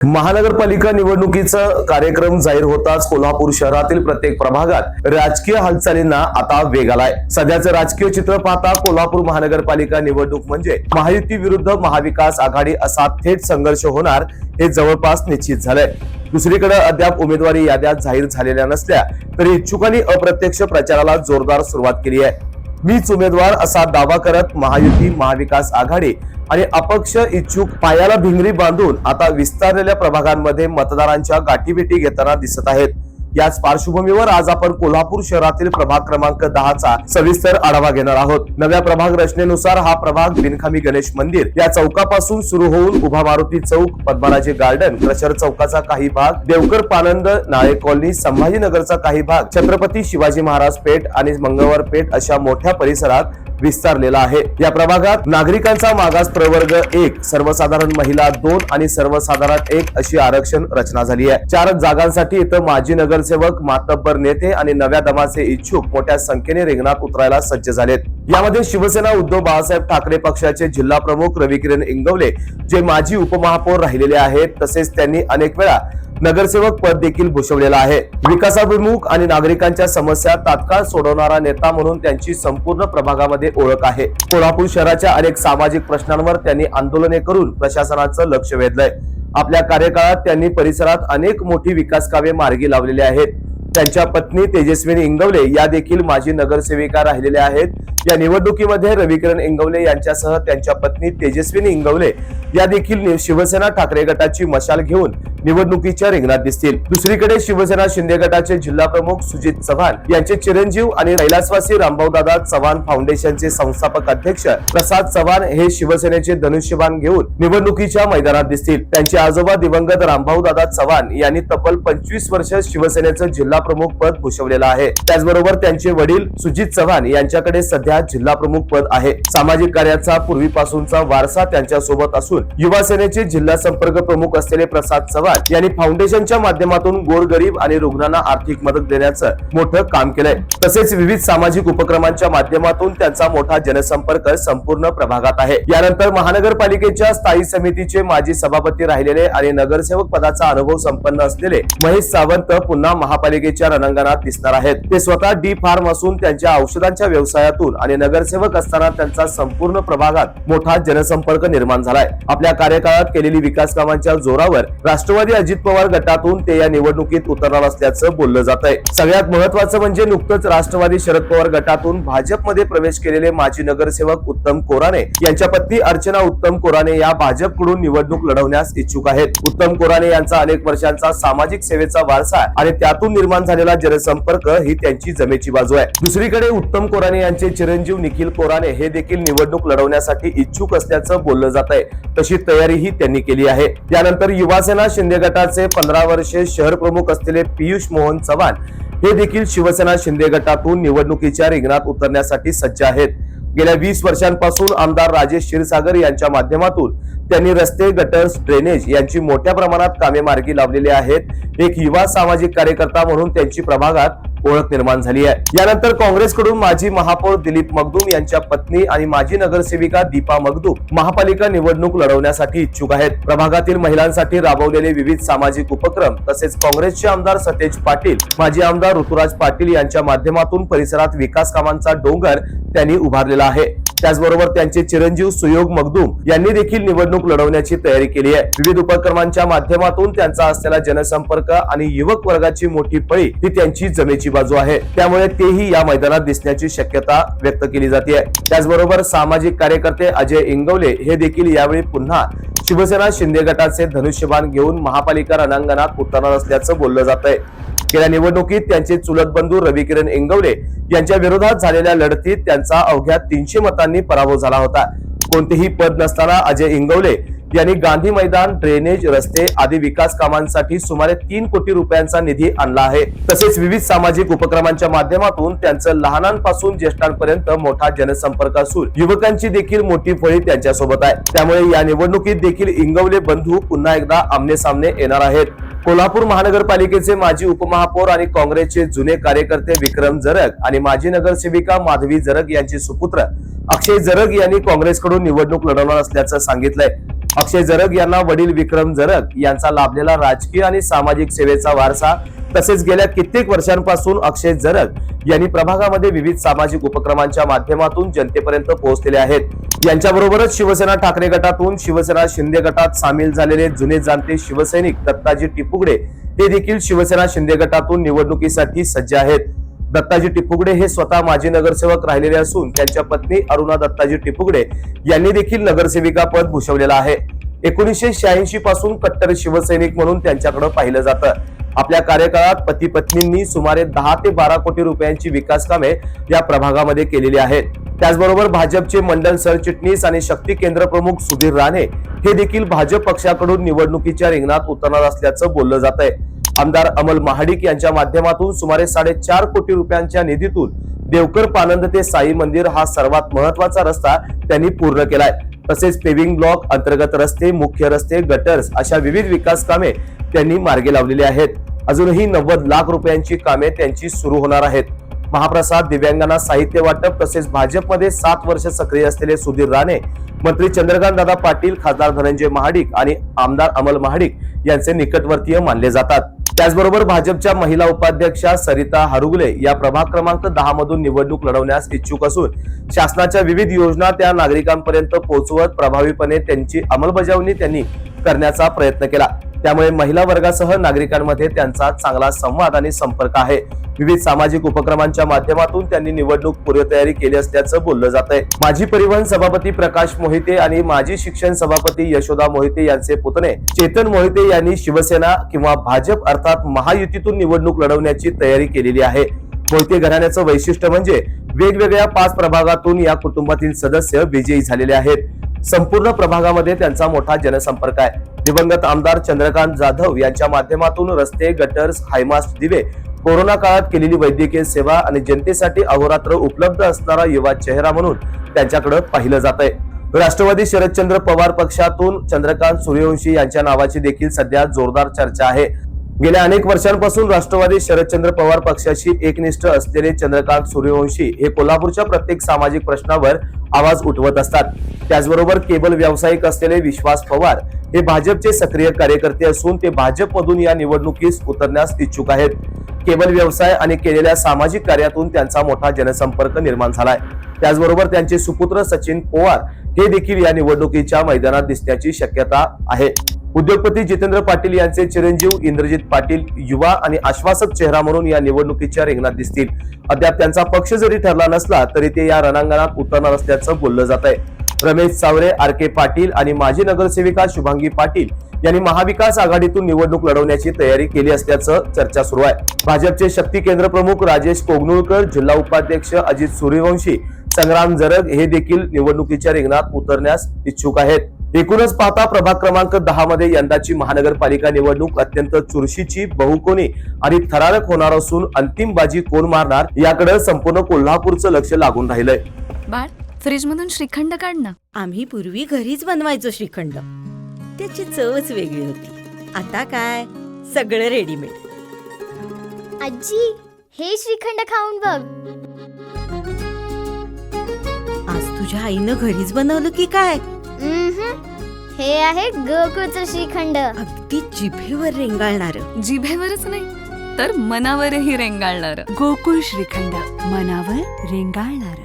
महानगरपालिका निवडणुकीचा कार्यक्रम जाहीर होताच कोल्हापूर शहरातील प्रत्येक प्रभागात राजकीय हालचालींना आता वेग आलाय। सध्याचं राजकीय चित्र पाहता कोल्हापूर महानगरपालिका निवडणूक म्हणजे महायुती विरुद्ध महाविकास आघाडी असा थेट संघर्ष होणार हे जवळपास निश्चित झालंय। दुसरीकडे अद्याप उमेदवारी याद्या जाहीर झालेल्या नसल्या तरी इच्छुकांनी अप्रत्यक्ष प्रचाराला जोरदार सुरुवात केली आहे। मीच उमेदवार असा दावा करत महायुती, महाविकास आघाडी आणि अपक्ष इच्छुक पायाला भिंगरी बांधून आता विस्तारलेल्या प्रभागांमध्ये मतदारांच्या गाठीभेटी घेताना दिसत आहेत। याच पार्श्वभूमीवर आज आपण कोल्हापूर शहरातील प्रभाग क्रमांक 10 चा सविस्तर आढावा घेणार आहोत। नव्या प्रभाग रचनेनुसार हा प्रभाग बिनखामी गणेश मंदिर या चौकापासून सुरू होऊन उभा मारुती चौक, पद्मराजे गार्डन, क्रशर चौकाचा काही भाग, देवकर पानंद, नाळे कॉलनी, संभाजीनगरचा काही भाग, छत्रपती शिवाजी महाराज पेठ आणि मंगळवार पेठ अशा मोठ्या परिसरात विस्तारलेला आहे। या प्रभागात नागरिकांचा मागास प्रवर्ग 1, सर्वसाधारण महिला 2 आणि सर्वसाधारण 1 अशी आरक्षण रचना झाली आहे। 4 जागांसाठी इथं माजी नगरसेवक, मातब्बर नेते आणि नव्या दमाचे इच्छुक मोठ्या संख्येने रिंगणात उतरायला सज्ज झालेत। यामध्ये शिवसेना उद्धव बाळासाहेब ठाकरे पक्षाचे जिल्हा प्रमुख रविकिरण इंगवले जे माजी उपमहापौर राहिलेले आहेत, तसेच त्यांनी अनेक वेळा नगरसेवक पद देखील भूषवलेला आहे। विकासाभिमुख आणि नागरिकांच्या समस्या तात्काळ सोडवणारा नेता म्हणून त्यांची संपूर्ण प्रभागामध्ये ओळख आहे। कोल्हापूर शहराच्या अनेक सामाजिक प्रश्नांवर त्यांनी आंदोलने करून प्रशासनाचं लक्ष वेधलंय। आपल्या कार्यकाळात त्यांनी परिसरात अनेक मोठी विकास कामे मार्गी लावलेली आहेत। त्यांच्या पत्नी तेजस्विनी इंगवले या देखील माजी नगरसेविका राहिलेल्या आहेत। या निवडणुकीमध्ये रविकिरण इंगवले यांच्यासह त्यांच्या पत्नी तेजस्विनी इंगवले या देखील शिवसेना ठाकरे गटाची मशाल घेऊन निवडणुकीच्या रिंगणात दिसतील। दुसरीकडे शिवसेना शिंदे गटाचे जिल्हा प्रमुख सुजित चव्हाण यांचे चिरंजीव आणि कैलासवासी रामभाऊदादा चव्हाण फाउंडेशनचे संस्थापक अध्यक्ष प्रसाद चव्हाण हे शिवसेनेचे धनुष्यबाण घेऊन निवडणुकीच्या मैदानात दिसतील। त्यांचे आजोबा दिवंगत रामभाऊदादा चव्हाण यांनी तब्बल 25 वर्ष शिवसेनेचं जिल्हा प्रमुख पद भूषवलेलं आहे। त्याचबरोबर त्यांचे वडील सुजित चव्हाण यांच्याकडे सध्या जिल्हा प्रमुख पद आहे। सामाजिक कार्याचा पूर्वीपासूनचा वारसा त्यांच्या सोबत असून युवा सेनेचे जिल्हा संपर्क प्रमुख असलेले प्रसाद चव्हाण यांनी फाउंडेशनच्या माध्यमातून गोरगरीब आणि रुग्णांना आर्थिक मदत देण्याचं मोठं काम केलंय। तसेच विविध सामाजिक उपक्रमांच्या माध्यमातून त्यांचा मोठा जनसंपर्क संपूर्ण प्रभागात आहे। यानंतर महानगरपालिकेच्या स्थायी समितीचे माजी सभापती राहिलेले आणि नगरसेवक पदाचा अनुभव संपन्न असलेले महेश सावंत पुन्हा महापालिकेच्या रणांगणात दिसणार आहेत। ते स्वतः डी फार्म असून त्यांच्या औषधांच्या व्यवसायातून आणि नगरसेवक असताना त्यांचा संपूर्ण प्रभागात मोठा जनसंपर्क निर्माण झालाय। आपल्या कार्यकाळात केलेली विकास कामांच्या जोरावर राष्ट्रवादी अजित पवार गटातून ते या निवडणुकीत उतरणार असल्याचं बोललं जात आहे। सगळ्यात महत्त्वाचं म्हणजे नुकतंच राष्ट्रवादी शरद पवार गटातून भाजपमध्ये प्रवेश केलेले माजी नगरसेवक उत्तम कोराणे यांच्या पत्नी अर्चना उत्तम कोराणे या भाजपकडून निवडणूक लढवण्यास इच्छुक आहेत। उत्तम कोराणे यांचा अनेक वर्षांचा सामाजिक सेवेचा वारसा आणि त्यातून निर्माण झालेला जनसंपर्क ही त्यांची जमेची बाजू आहे। दुसरीकडे उत्तम कोराणे यांचे चिरंजीव निखिल कोराणे हे देखील निवडणूक लढवण्यासाठी इच्छुक असल्याचं बोललं जात आहे। तशी तयारीही त्यांनी केली आहे। यानंतर युवासेना शिंदे गटाचे 15 वर्षे शहर प्रमुख असलेले पियुष मोहन चव्हाण हे देखील शिवसेना शिंदे गटातून निवडणुकीच्या रिंगणात उतरण्यासाठी सज्ज आहेत। गेल्या 20 वर्षांपासून आमदार राजेश क्षीरसागर यांच्या माध्यमातून त्यांनी रस्ते, गटर्स, ड्रेनेज यांची मोठ्या प्रमाणात कामे मार्गी लावलेली आहेत। एक युवा सामाजिक कार्यकर्ता म्हणून त्यांची प्रभागात ओळख निर्माण झाली आहे। यानंतर काँग्रेसकडून माजी महापौर दिलीप मगदूम यांच्या पत्नी आणि माजी नगरसेविका दीपा मगदूम महापालिका निवडणूक लढवण्यासाठी इच्छुक आहेत। प्रभागातील महिलांसाठी राबवलेले विविध सामाजिक उपक्रम तसेच काँग्रेसचे आमदार सतेज पाटील, माजी आमदार ऋतुराज पाटील यांच्या माध्यमातून परिसरात विकास कामांचा डोंगर त्यांनी उभारलेला आहे। त्याचबरोबर त्यांचे चिरंजीव सुयोग मगदूम यांनी देखील निवडणूक लढवण्याची तयारी केली आहे। विविध उपक्रमांच्या माध्यमातून त्यांचा असलेला जनसंपर्क आणि युवक वर्गाची मोठी पळी ही त्यांची जमेची बाजू आहे। त्यामुळे तेही या मैदानात दिसण्याची शक्यता व्यक्त केली जाते। त्याचबरोबर सामाजिक कार्यकर्ते अजय इंगवले हे देखील यावेळी पुन्हा शिवसेना शिंदे गटाचे धनुष्यबाण घेऊन महापालिका रणांगणात उतरणार असल्याचं बोललं जात आहे। गेल्या निवडणुकीत त्यांचे चुलत बंधू रविकिरण इंगवले यांच्या विरोधात झालेल्या लढतीत त्यांचा अवघ्या 300 मतांनी पराभव झाला होता। कोणतेही पद नसताना अजय इंगवले यांनी गांधी मैदान, ड्रेनेज, रस्ते आदी विकास कामांसाठी सुमारे 3 कोटी रुपयांचा निधी आणला आहे। तसेच विविध सामाजिक उपक्रमांच्या माध्यमातून त्यांचं लहानांपासून ज्येष्ठांपर्यंत मोठा जनसंपर्क असून युवकांची देखील मोठी फळी त्यांच्या सोबत आहे। त्यामुळे या निवडणुकीत देखील इंगवले बंधू पुन्हा एकदा आमने सामने येणार आहेत। कोल्हापूर महानगरपालिकेचे माजी उपमहापौर आणि काँग्रेसचे जुने कार्यकर्ते विक्रम जरग आणि माजी नगरसेविका माधवी जरग यांचे सुपुत्र अक्षय जरग यांनी काँग्रेसकडून निवडणूक लढवणार असल्याचं सांगितलंय. अक्षय जरग यांना वडील विक्रम जरग यांचा लाभलेला राजकीय आणि सामाजिक सेवेचा वारसा तसेच गेल्या कित्येक वर्षांपासून अक्षय जरग यांनी प्रभागामध्ये विविध सामाजिक उपक्रमांच्या माध्यमातून जनतेपर्यंत पोहोचलेले आहेत. यांच्याबरोबरच शिवसेना ठाकरे गटातून शिवसेना शिंदे गटात सामील झालेले जुने जाणते शिवसैनिक दत्ताजी टिपुगडे हे देखील शिवसेना शिंदे गटातून निवडणुकीसाठी सज्ज आहेत. दत्ताजी टिपुगडे हे स्वतः माजी नगरसेवक राहिलेले असून त्यांच्या पत्नी अरुणा दत्ताजी टिपुगडे यांनी देखील नगरसेविका पद भूषवलेलं आहे. 1986 पासून कट्टर शिवसैनिक म्हणून त्यांच्याकडे पाहिलं जातं. आपल्या कार्यकाळात पती पत्नींनी सुमारे 10 ते 12 कोटी रुपयांची विकास कामे या प्रभागामध्ये केलेली आहेत. त्याचबरोबर भाजपचे मंडल सरचिटणीस आणि शक्ती केंद्र प्रमुख सुधीर राणे हे देखील भाजप पक्षाकडून निवडणुकीच्या रिंगणात उतरणार असल्याचं बोललं जात आहे. आमदार अमल महाडिक यांच्या माध्यमातून सुमारे 4.5 कोटी रुपयांच्या निधीतून देवकर पानंद ते साई मंदिर हा सर्वात महत्वाचा रस्ता त्यांनी पूर्ण केलाय. तसेच पेविंग ब्लॉक अंतर्गत रस्ते, मुख्य रस्ते, गटर्स अशा विविध विकास कामे त्यांनी मार्गी लावलेली आहेत. अजूनही 90 लाख रुपयांची कामे त्यांची सुरू होणार आहेत. महाप्रसाद, दिव्यांगांना साहित्य वाटप तसेच भाजपमध्ये 7 वर्ष सक्रिय असलेले सुधीर राणे, मंत्री चंद्रकांत दादा पाटील, खासदार धनंजय महाडिक आणि आमदार अमल महाडिक यांचे निकटवर्तीय मानले जातात. त्याचबरोबर भाजपच्या महिला उपाध्यक्षा सरिता हरुगले या प्रभाग क्रमांक 10 मधून निवडणूक लढवण्यास इच्छुक असून शासनाच्या विविध योजना त्या नागरिकांपर्यंत पोहोचवत प्रभावीपणे त्यांची अंमलबजावणी त्यांनी करण्याचा प्रयत्न केला. त्यामुळे महिला वर्गासह नागरिकांमध्ये त्यांचा चांगला संवाद आणि संपर्क आहे. विविध सामाजिक उपक्रमांच्या माध्यमातून त्यांनी निवडणूक पूर्वतयारी केली असल्याचं बोललं जात आहे. माजी परिवहन सभापती प्रकाश मोहिते आणि माजी शिक्षण सभापती यशोदा मोहिते यांचे पुतणे चेतन मोहिते यांनी शिवसेना किंवा भाजप अर्थात महायुतीतून निवडणूक लढवण्याची तयारी केलेली आहे. मोहिते घराण्याचं वैशिष्ट्य म्हणजे वेगवेगळ्या 5 प्रभागातून या कुटुंबातील सदस्य विजयी झालेले आहेत. संपूर्ण प्रभागामध्ये त्यांचा मोठा जनसंपर्क आहे. दिवंगत आमदार चंद्रकांत जाधव यांच्या माध्यमातून रस्ते, गटर्स, हायमास्ट दिवे, कोरोना काळात केलेली वैद्यकीय सेवा आणि जनतेसाठी अहोरात्र उपलब्ध असणारा युवा चेहरा म्हणून त्यांच्याकडे पाहिलं जात आहे. राष्ट्रवादी शरदचंद्र पवार पक्षातून चंद्रकांत सूर्यवंशी यांच्या नावाची देखील सध्या जोरदार चर्चा आहे. गेल्या अनेक वर्षांपासून राष्ट्रवादी शरदचंद्र पवार पक्षाशी एकनिष्ठ असलेले चंद्रकांत सूर्यवंशी हे कोल्हापूरच्या प्रत्येक सामाजिक प्रश्नावर आवाज उठवत असतात. त्याचबरोबर केबल व्यावसायिक असलेले विश्वास पवार हे भाजपचे सक्रिय कार्यकर्ते असून ते भाजपमधून या निवडणुकीस उतरण्यास इच्छुक आहेत. केबल व्यवसाय आणि केलेल्या सामाजिक कार्यातून त्यांचा मोठा जनसंपर्क निर्माण झालाय. त्याचबरोबर त्यांचे सुपुत्र सचिन पवार हे देखील या निवडणुकीच्या मैदानात दिसण्याची शक्यता आहे. उद्योगपती जितेंद्र पाटील यांचे चिरंजीव इंद्रजित पाटील युवा आणि आश्वासक चेहरा म्हणून या निवडणुकीच्या रिंगणात दिसतील. अद्याप त्यांचा पक्ष जरी ठरला नसला तरी ते या रणांगणात उतरणार असल्याचं बोललं जात आहे. रमेश सावरे, आर.के. पाटील आणि माजी नगरसेविका शुभांगी पाटील यांनी महाविकास आघाडीतून निवडणूक लढवण्याची तयारी केली असल्याचं चर्चा सुरू आहे. भाजपचे शक्ती केंद्र प्रमुख राजेश कोगनुळकर, जिल्हा उपाध्यक्ष अजित सूर्यवंशी, संग्राम जरग हे देखील निवडणुकीच्या रिंगणात उतरण्यास इच्छुक आहेत. एकूणच पाहता प्रभाग क्रमांक 10 मध्ये यंदाची महानगरपालिका निवडणूक अत्यंत चुरशीची, बहुकोनी आणि थरारक होणार असून अंतिम बाजी कोण मारणार याकडे संपूर्ण कोल्हापूरचं लक्ष लागून राहिलंय. बाळ, फ्रीज मधून श्रीखंड काढ ना. आम्ही पूर्वी घरीच बनवायचो श्रीखंड, त्याची चवच वेगळी होती. आता काय सगळं रेडीमेड. आजी, हे श्रीखंड खाऊन बघ. आज तुझ्या आईनं घरीच बनवलं की काय? हे आहे गोकुळचं श्रीखंड. अगदी जिभेवर रेंगाळणार. जिभेवरच नाही तर मनावरही रेंगाळणार. गोकुळ श्रीखंड, मनावर रेंगाळणार.